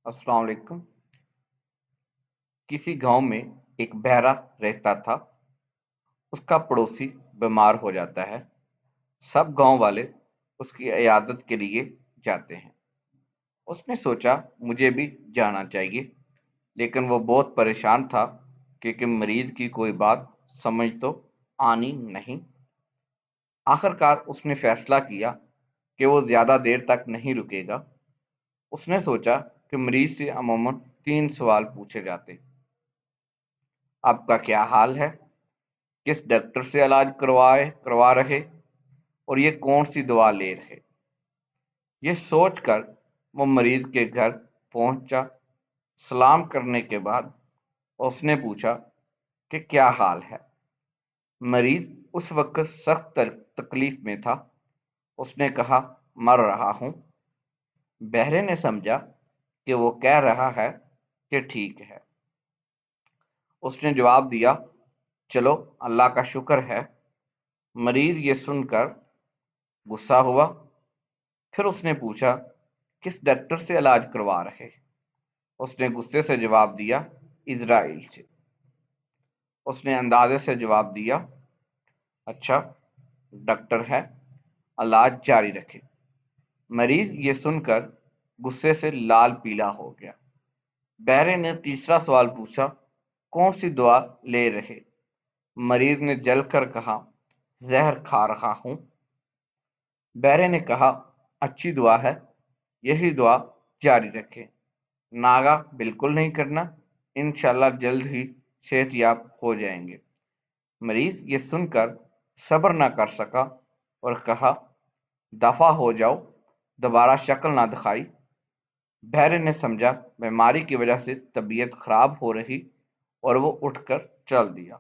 अस्सलाम वालेकुम। किसी गांव में एक बहरा रहता था। उसका पड़ोसी बीमार हो जाता है। सब गांव वाले उसकी इयादत के लिए जाते हैं। उसने सोचा मुझे भी जाना चाहिए, लेकिन वो बहुत परेशान था क्योंकि मरीज की कोई बात समझ तो आनी नहीं। आखिरकार उसने फैसला किया कि वो ज्यादा देर तक नहीं रुकेगा। उसने सोचा कि मरीज से अमूमन 3 सवाल पूछे जाते। आपका क्या हाल है, किस डॉक्टर से इलाज करवा रहे, और ये कौन सी दवा ले रहे। ये सोचकर वो मरीज के घर पहुंचा। सलाम करने के बाद उसने पूछा कि क्या हाल है। मरीज उस वक्त सख्त तकलीफ में था। उसने कहा, मर रहा हूं। बहरे ने समझा कि वो कह रहा है कि ठीक है। उसने जवाब दिया, चलो अल्लाह का शुक्र है। मरीज ये सुनकर गुस्सा हुआ। फिर उसने पूछा, किस डॉक्टर से इलाज करवा रहे। उसने गुस्से से जवाब दिया, इजराइल से। उसने अंदाजे से जवाब दिया, अच्छा, डॉक्टर है, इलाज जारी रखे। मरीज ये सुनकर गुस्से से लाल पीला हो गया। बहरे ने तीसरा सवाल पूछा, कौन सी दवा ले रहे। मरीज ने जलकर कहा, जहर खा रहा हूं। बहरे ने कहा, अच्छी दुआ है, यही दुआ जारी रखें। नागा बिल्कुल नहीं करना, इंशाल्लाह जल्द ही सेहतयाब हो जाएंगे। मरीज ये सुनकर सब्र ना कर सका और कहा, दफा हो जाओ, दोबारा शक्ल ना दिखाई। बहरे ने समझा बीमारी की वजह से तबीयत खराब हो रही और वो उठकर चल दिया।